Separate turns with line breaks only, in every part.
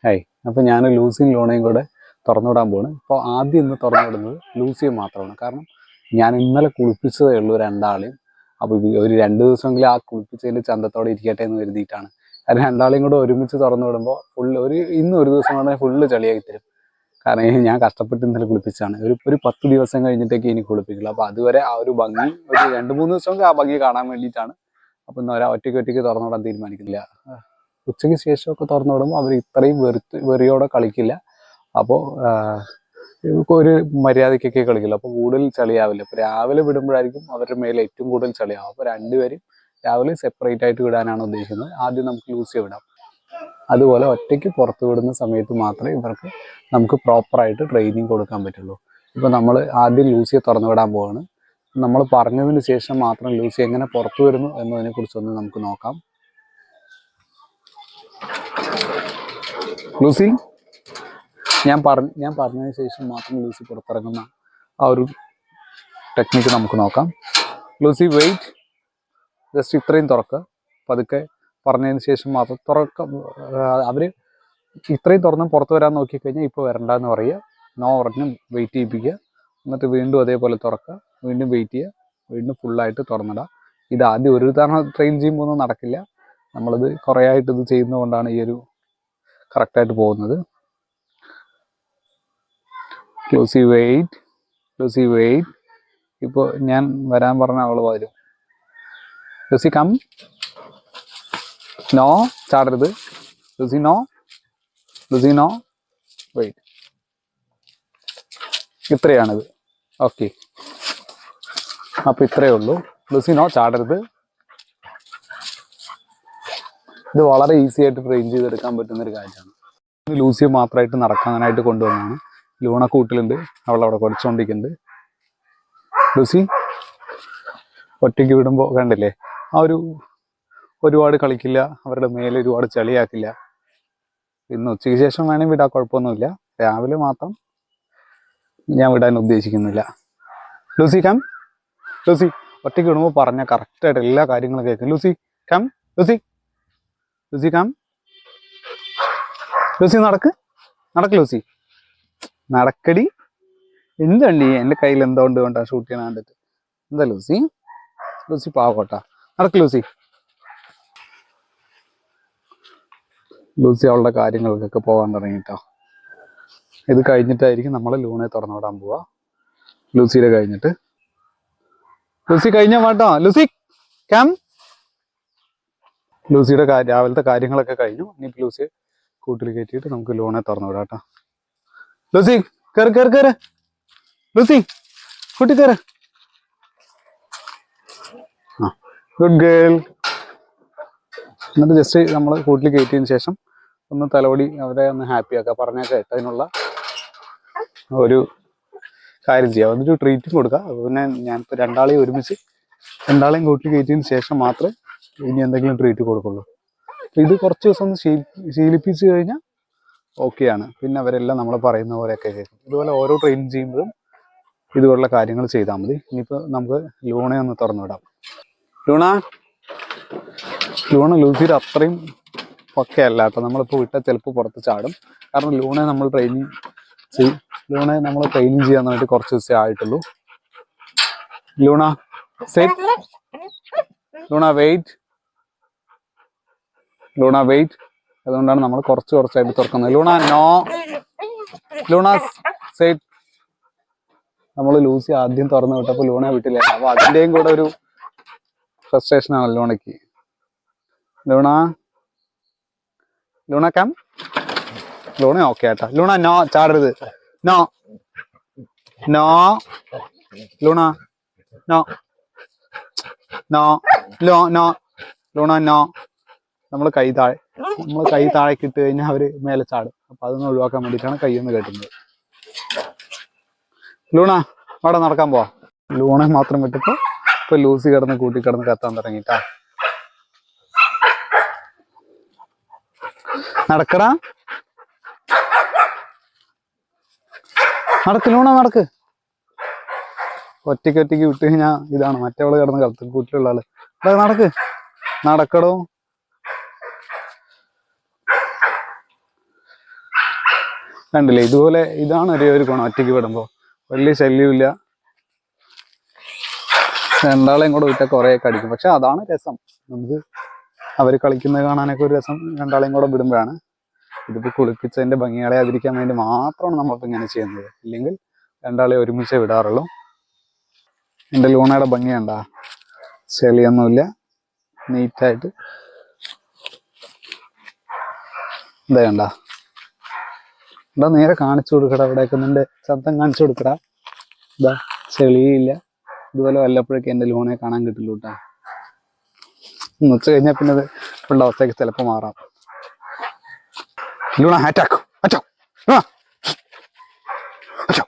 Hi, അപ്പോൾ ഞാൻ ലൂസിയും ലൂണയും കൂടെ തുറന്നുവിടാൻ പോവാണ്. ഇപ്പോൾ ആദ്യം ഇന്ന് തുറന്നു വിടുന്നത് ലൂസിയും മാത്രമാണ്. കാരണം ഞാൻ ഇന്നലെ കുളിപ്പിച്ചതേ ഉള്ളൂ രണ്ടാളെയും. അപ്പോൾ ഒരു 2 ദിവസമെങ്കിലും ആ കുളിപ്പിച്ചതിൻ്റെ ചന്തത്തോടെ ഇരിക്കട്ടെ എന്ന് കരുതിയിട്ടാണ്. കാരണം രണ്ടാളെയും കൂടെ ഒരുമിച്ച് തുറന്നു വിടുമ്പോൾ ഇന്ന് ഒരു ദിവസം കൊണ്ട് ഫുള്ള് ചളിയാക്കി തരും. കാരണം ഞാൻ കഷ്ടപ്പെട്ട് ഇന്നലെ കുളിപ്പിച്ചതാണ്. ഒരു 10 ദിവസം കഴിഞ്ഞിട്ടേക്ക് ഇനി കുളിപ്പിക്കുള്ളൂ. അപ്പോൾ അതുവരെ ആ ഒരു ഭംഗി ഒരു 2-3 ദിവസമെങ്കിൽ ആ ഭംഗി കാണാൻ വേണ്ടിയിട്ടാണ്. അപ്പോൾ ഇന്ന് ഒറ്റയ്ക്ക് തുറന്നു വിടാൻ തീരുമാനിക്കുന്നില്ല. ഉച്ചയ്ക്ക് ശേഷമൊക്കെ തുറന്നു വിടുമ്പോൾ അവർ ഇത്രയും വെറിയോടെ കളിക്കില്ല. അപ്പോൾ ഒരു മര്യാദയ്ക്കൊക്കെ കളിക്കില്ല. അപ്പോൾ കൂടുതൽ ചളിയാവില്ല. അപ്പോൾ രാവിലെ വിടുമ്പോഴായിരിക്കും അവരുടെ മേലെ ഏറ്റവും കൂടുതൽ ചളിയാവും. അപ്പോൾ രണ്ടുപേരും രാവിലെ സെപ്പറേറ്റ് ആയിട്ട് വിടാനാണ് ഉദ്ദേശിക്കുന്നത്. ആദ്യം നമുക്ക് ലൂസിയെ വിടാം. അതുപോലെ ഒറ്റയ്ക്ക് പുറത്ത് വിടുന്ന സമയത്ത് മാത്രമേ നമുക്ക് പ്രോപ്പറായിട്ട് ട്രെയിനിങ് കൊടുക്കാൻ പറ്റുള്ളൂ. ഇപ്പോൾ നമ്മൾ ആദ്യം ലൂസിയെ തുറന്നു വിടാൻ പോവാണ്. നമ്മൾ പറഞ്ഞതിന് ശേഷം മാത്രം ലൂസി എങ്ങനെ പുറത്തു വരുന്നു എന്നതിനെക്കുറിച്ചൊന്ന് നമുക്ക് നോക്കാം. ലൂസി, ഞാൻ പറഞ്ഞതിന് ശേഷം മാത്രം ലൂസി പുറത്തിറങ്ങുന്ന ആ ഒരു ടെക്നിക്ക് നമുക്ക് നോക്കാം. ലൂസി വെയിറ്റ്, ജസ്റ്റ് ഇത്രയും തുറക്കുക. പതുക്കെ പറഞ്ഞതിന് ശേഷം മാത്രം അവർ ഇത്രയും തുറന്ന് പുറത്ത് വരാൻ നോക്കിക്കഴിഞ്ഞാൽ ഇപ്പോൾ വരണ്ടെന്ന് പറയുക. നോ പറഞ്ഞ് വെയിറ്റ് ചെയ്യിപ്പിക്കുക. എന്നിട്ട് വീണ്ടും അതേപോലെ തുറക്കുക, വീണ്ടും വെയിറ്റ് ചെയ്യുക, വീണ്ടും ഫുള്ളായിട്ട് തുറന്നിടുക. ഇത് ആദ്യം ഒരു തവണ ട്രെയിൻ ചെയ്യുമ്പോൾ ഒന്നും നടക്കില്ല. നമ്മളിത് കുറേ ആയിട്ട് ഇത് ചെയ്യുന്നതുകൊണ്ടാണ് ഈ ഒരു കറക്റ്റായിട്ട് പോകുന്നത്. Lucy wait. ഇപ്പോൾ ഞാൻ വരാൻ പറഞ്ഞ അവൾ വരും. Lucy come. നോ, ചാടരുത്. Lucy no wait. ഇത്രയാണിത്. ഓക്കെ, അപ്പോൾ ഇത്രയേ ഉള്ളൂ. ലൂസി നോ, ചാടരുത്. ഇത് വളരെ ഈസി ആയിട്ട് ട്രെയിൻ ചെയ്തെടുക്കാൻ പറ്റുന്നൊരു കാര്യമാണ്. ലൂസിയെ മാത്രമായിട്ട് നടക്കാനായിട്ട് കൊണ്ടുവന്നാണ്. ലൂണ കൂട്ടിലുണ്ട്, അവളവിടെ കുറച്ചുകൊണ്ടിരിക്കുന്നുണ്ട്. ലൂസി ഒറ്റയ്ക്ക് വിടുമ്പോൾ കണ്ടില്ലേ, ഒരുപാട് കളിക്കില്ല, അവരുടെ മേലെ ഒരുപാട് ചളിയാക്കില്ല. ഇന്ന് ഉച്ചയ്ക്ക് ശേഷം വേണമെങ്കിൽ വിടാൻ കുഴപ്പമൊന്നുമില്ല. രാവിലെ മാത്രം ഞാൻ വിടാൻ ഉദ്ദേശിക്കുന്നില്ല. Lucy come. ലൂസി ഒറ്റയ്ക്ക് വിടുമ്പോൾ പറഞ്ഞാൽ കറക്റ്റായിട്ട് എല്ലാ കാര്യങ്ങളും കേൾക്കും. Lucy come. Lucy come. Lucy നടക്ക് ലൂസി നടക്കടി. എന്തുണ്ട് എൻ്റെ കയ്യിൽ എന്തുകൊണ്ട് കൊണ്ടാ ഷൂട്ട് ചെയ്യണ കണ്ടിട്ട്? എന്താ ലൂസി പാവോട്ടാ. നടക്ക് ലൂസി അവളുടെ കാര്യങ്ങൾക്കൊക്കെ പോകാൻ തുടങ്ങിയിട്ടോ. ഇത് കഴിഞ്ഞിട്ടായിരിക്കും നമ്മൾ ലൂണയെ തുറന്നു വിടാൻ പോവാ. ലൂസിയുടെ കഴിഞ്ഞിട്ട്. ലൂസി കഴിഞ്ഞ വേട്ടോ. Lucy come. ലൂസിയുടെ രാവിലത്തെ കാര്യങ്ങളൊക്കെ കഴിഞ്ഞു. ഇനി ലൂസിയെ കൂട്ടിൽ കയറ്റിയിട്ട് നമുക്ക് ലൂണയെ തുറന്നു വിടാം കേട്ടോ. ലൂസി കയറ്. ലൂസി കൂട്ടി കയറ്. ആ, ഗുഡ് ഗേൾ. എന്നിട്ട് ജസ്റ്റ് നമ്മൾ കൂട്ടിൽ കയറ്റിയതിന് ശേഷം ഒന്ന് തലോടി അവരെ ഒന്ന് ഹാപ്പി ആക്കുക. പറഞ്ഞാൽ കേട്ടതിനുള്ള ഒരു കാര്യം ചെയ്യാം. എന്നിട്ട് ട്രീറ്റും കൊടുക്കുക. പിന്നെ ഞാനിപ്പോൾ രണ്ടാളെയും കൂട്ടിൽ കയറ്റിയതിന് ശേഷം മാത്രമേ ഇനി എന്തെങ്കിലും ട്രീറ്റ് കൊടുക്കുള്ളൂ. ഇത് കുറച്ച് ദിവസം ഒന്ന് ശീലിപ്പിച്ച് കഴിഞ്ഞാൽ ഓക്കെയാണ്. പിന്നെ അവരെല്ലാം നമ്മൾ പറയുന്ന പോലെയൊക്കെ കേൾക്കും. ഇതുപോലെ ഓരോ ട്രെയിൻ ചെയ്യുമ്പോഴും ഇതുപോലുള്ള കാര്യങ്ങൾ ചെയ്താൽ മതി. ഇനിയിപ്പോൾ നമുക്ക് ലൂണയെ ഒന്ന് തുറന്നു വിടാം. ലൂണ ലൂസിയുടെ അത്രയും പക്കയല്ല കേട്ടോ. നമ്മളിപ്പോൾ വിട്ടാൽ ചിലപ്പോൾ പുറത്ത് ചാടും. കാരണം ലൂണയെ നമ്മൾ ട്രെയിനിങ് ചെയ്യാൻ വേണ്ടി കുറച്ച് ദിവസമേ ആയിട്ടുള്ളൂ. Luna sit. Luna wait. അതുകൊണ്ടാണ് നമ്മൾ കുറച്ചായിട്ട് തുറക്കുന്നത്. Luna set. നമ്മൾ ലൂസി ആദ്യം തുറന്നു വിട്ടപ്പോൾ ലൂണയെ വിട്ടില്ല. അപ്പോൾ അതിൻ്റെയും കൂടെ ഒരു ഫ്രസ്ട്രേഷനാണ് ലൂണയ്ക്ക്. Luna come. ലൂണ ഓക്കെ ആട്ടാ. ലൂണ നോ, ചാടരുത്. No Luna no. Luna no. നമ്മൾ കൈ താഴേക്ക് ഇട്ട് കഴിഞ്ഞാൽ അവർ മേലെ ചാടും. അപ്പം അതൊന്ന് ഒഴിവാക്കാൻ വേണ്ടിയിട്ടാണ് കൈയൊന്ന് കെട്ടുന്നത്. ലൂണ അവിടെ നടക്കാൻ പോവാ. ലൂണെ മാത്രം വിട്ടിപ്പോൾ ഇപ്പൊ ലൂസി കൂട്ടിക്കിടന്ന് കത്താൻ തുടങ്ങിട്ടാ. നടക്കടാ. ലൂണ നടക്ക്. ഒറ്റയ്ക്ക് വിട്ട് കഴിഞ്ഞാൽ ഇതാണ്. മറ്റവള് കിടന്ന് കൂട്ടിലുള്ള ആള്. നടക്കടോ. കണ്ടില്ലേ, ഇതുപോലെ ഇതാണ് ഒരു ഗുണം ഒറ്റയ്ക്ക് വിടുമ്പോൾ, വലിയ ശല്യമില്ല. രണ്ടാളെയും കൂടെ വിട്ടാൽ കുറേയൊക്കെ അടിക്കും. പക്ഷെ അതാണ് രസം, നമുക്ക് അവർ കളിക്കുന്നത് കാണാനൊക്കെ ഒരു രസം രണ്ടാളെയും കൂടെ വിടുമ്പോഴാണ്. ഇതിപ്പോൾ കുളിപ്പിച്ചതിൻ്റെ ഭംഗി കളയാതിരിക്കാൻ വേണ്ടി മാത്രമാണ് നമ്മളിപ്പോൾ ഇങ്ങനെ ചെയ്യുന്നത്. ഇല്ലെങ്കിൽ രണ്ടാളെ ഒരുമിച്ചേ വിടാറുള്ളൂ. എൻ്റെ ലൂണയുടെ ഭംഗി കണ്ടാ, ചെളിയൊന്നുമില്ല, നീറ്റായിട്ട്. ഇതാ കണ്ടാ, എന്താ നേരെ കാണിച്ചു കൊടുക്കടാ, ഇവിടെയൊക്കെ നിന്റെ ശബ്ദം കാണിച്ചു കൊടുക്കടാ. ഇതാ ചെളിയില്ല. ഇതുപോലെ വല്ലപ്പോഴൊക്കെ എൻ്റെ ലൂണയെ കാണാൻ കിട്ടില്ല കേട്ടാ. ഉച്ച കഴിഞ്ഞാൽ പിന്നെ അത് ഇപ്പോഴുള്ള അവസ്ഥയ്ക്ക് ചിലപ്പോൾ മാറാം. ലൂണ അറ്റാക്ക്, അച്ചോ അച്ചോ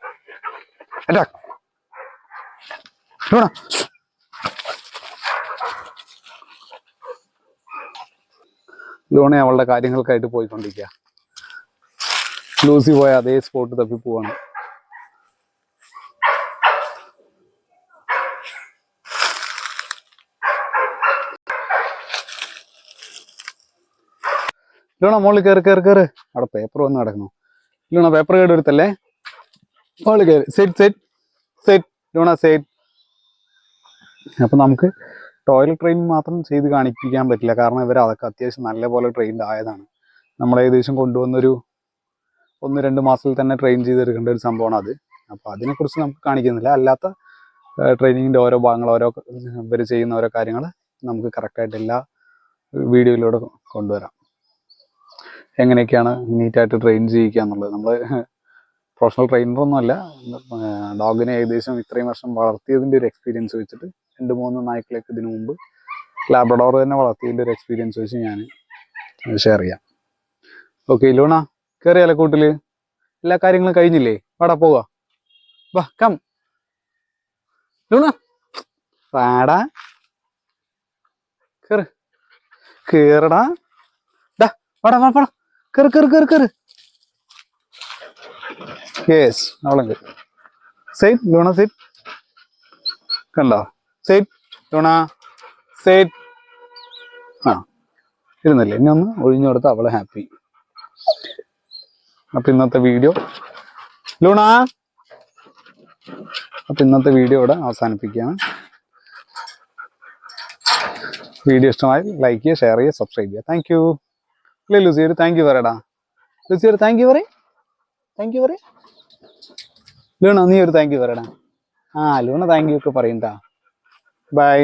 അറ്റാക്ക് ലൂണ. ലൂണ അവളുടെ കാര്യങ്ങൾക്കായിട്ട് പോയിക്കൊണ്ടിരിക്കുക. ലൂസി പോയ അതേ സ്പോട്ട് തപ്പി പോവാണ്. ലൂണ മോളിൽ കയറി കയറി കയറി. അവിടെ പേപ്പർ വന്ന് കിടക്കണു. ലൂണ പേപ്പർ കേട് എടുത്തല്ലേ, മോളിൽ കയറി. Set set set Luna set. അപ്പം നമുക്ക് ടോയ്ലറ്റ് ട്രെയിനിങ് മാത്രം ചെയ്ത് കാണിപ്പിക്കാൻ പറ്റില്ല, കാരണം ഇവർ അതൊക്കെ അത്യാവശ്യം നല്ലപോലെ ട്രെയിൻഡ് ആയതാണ്. നമ്മൾ ഏകദേശം കൊണ്ടുവന്നൊരു 1-2 മാസത്തിൽ തന്നെ ട്രെയിൻ ചെയ്തെടുക്കേണ്ട ഒരു സംഭവമാണ് അത്. അപ്പോൾ അതിനെക്കുറിച്ച് നമുക്ക് കാണിക്കുന്നില്ല. അല്ലാത്ത ട്രെയിനിങ്ങിൻ്റെ ഓരോ ഭാഗങ്ങൾ, ഇവർ ചെയ്യുന്ന ഓരോ കാര്യങ്ങൾ നമുക്ക് കറക്റ്റായിട്ട് എല്ലാ വീഡിയോയിലൂടെ കൊണ്ടുവരാം. എങ്ങനെയൊക്കെയാണ് നീറ്റായിട്ട് ട്രെയിൻ ചെയ്യിക്കുക എന്നുള്ളത്. നമ്മൾ പ്രൊഫഷണൽ ട്രെയിനറൊന്നുമല്ല, ഡോഗിനെ ഏകദേശം ഇത്രയും വർഷം വളർത്തിയതിൻ്റെ ഒരു എക്സ്പീരിയൻസ് വെച്ചിട്ട് 2-3 നായ്ക്കളൊക്കെ ഇതിനു മുമ്പ് ലാബ്രഡോർ തന്നെ വളർത്തിയതിൻ്റെ ഒരു എക്സ്പീരിയൻസ് വെച്ച് ഞാൻ ഷെയർ ചെയ്യാം. ഓക്കെ ലൂണ, കയറിയാലോ കൂട്ടിൽ. എല്ലാ കാര്യങ്ങളും കഴിഞ്ഞില്ലേ? വാടാ പോവാ, വാ കം ലൂണ, വാടാ കയറ്, കയറടാ, ഡാ വാടാ വാ വാടാ, കയറ് കയറ് കയറ് കയറ്. യെസ്, അവളുണ്ട്. സെറ്റ് ലൂണ സെറ്റ്, കണ്ടോ? Set Luna set. ആ ഇരുന്നില്ലേ, ഇനി ഒന്ന് ഒഴിഞ്ഞു കൊടുത്ത് അവളെ ഹാപ്പി. അപ്പം ഇന്നത്തെ വീഡിയോ ലൂണ, അപ്പം ഇന്നത്തെ വീഡിയോ ഇവിടെ അവസാനിപ്പിക്കുകയാണ്. വീഡിയോ ഇഷ്ടമായി ലൈക്ക് ചെയ്യുക, ഷെയർ ചെയ്യുക, സബ്സ്ക്രൈബ് ചെയ്യുക. Thank you. അല്ലേ ലൂസി, ഒരു താങ്ക് യു പറയടാ. ലൂസി ഒരു താങ്ക് യു പറയും, താങ്ക് യു പറയും. ലൂണ നീ ഒരു താങ്ക് യു പറയടാ. ലൂണ താങ്ക് യു ഒക്കെ പറയണ്ടാ. ബൈ.